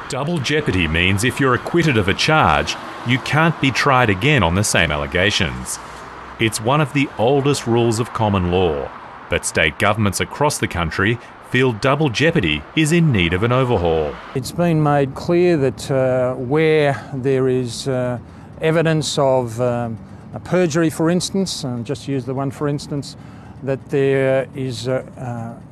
Double jeopardy means if you're acquitted of a charge, you can't be tried again on the same allegations. It's one of the oldest rules of common law, but state governments across the country feel double jeopardy is in need of an overhaul. It's been made clear that where there is evidence of a perjury, for instance, and just use the one for instance, that there is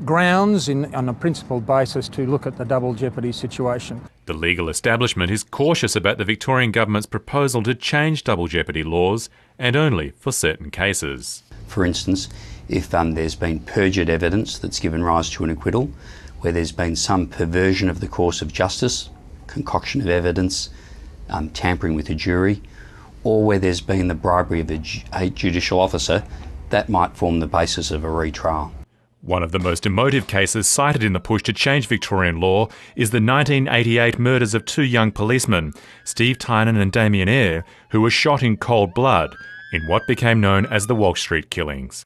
grounds on a principled basis to look at the double jeopardy situation. The legal establishment is cautious about the Victorian government's proposal to change double jeopardy laws, and only for certain cases. For instance, if there's been perjured evidence that's given rise to an acquittal, where there's been some perversion of the course of justice, concoction of evidence, tampering with a jury, or where there's been the bribery of a judicial officer, that might form the basis of a retrial. One of the most emotive cases cited in the push to change Victorian law is the 1988 murders of two young policemen, Steve Tynan and Damien Eyre, who were shot in cold blood in what became known as the Walsh Street killings.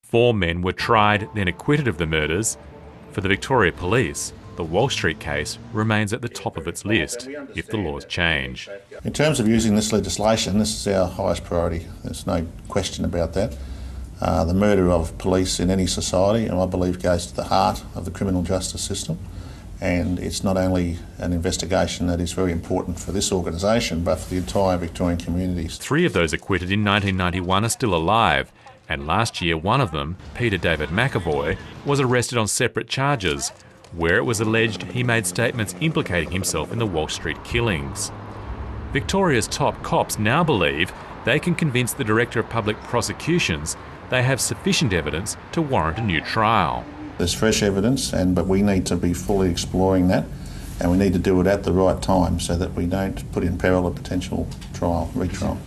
4 men were tried, then acquitted of the murders. For the Victoria Police, the Walsh Street case remains at the top of its list if the laws change. In terms of using this legislation, this is our highest priority. There's no question about that. The murder of police in any society, and I believe, goes to the heart of the criminal justice system. And it's not only an investigation that is very important for this organisation, but for the entire Victorian communities. 3 of those acquitted in 1991 are still alive, and last year one of them, Peter David McAvoy, was arrested on separate charges, where it was alleged he made statements implicating himself in the Walsh Street killings. Victoria's top cops now believe they can convince the Director of Public Prosecutions they have sufficient evidence to warrant a new trial. There's fresh evidence, but we need to be fully exploring that, and we need to do it at the right time so that we don't put in peril a potential retrial.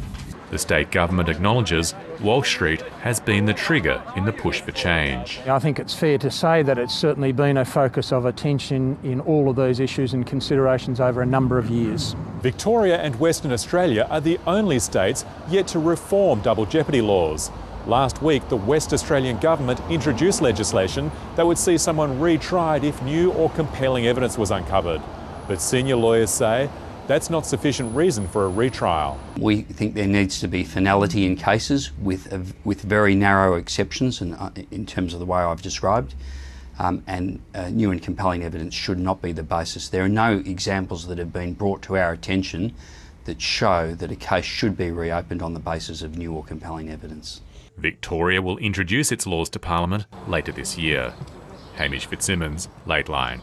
The state government acknowledges Walsh Street has been the trigger in the push for change. I think it's fair to say that it's certainly been a focus of attention in all of those issues and considerations over a number of years. Victoria and Western Australia are the only states yet to reform double jeopardy laws. Last week, the West Australian government introduced legislation that would see someone retried if new or compelling evidence was uncovered. But senior lawyers say that's not sufficient reason for a retrial. We think there needs to be finality in cases with very narrow exceptions in terms of the way I've described, and new and compelling evidence should not be the basis. There are no examples that have been brought to our attention that show that a case should be reopened on the basis of new or compelling evidence. Victoria will introduce its laws to Parliament later this year. Hamish Fitzsimmons, Late Line.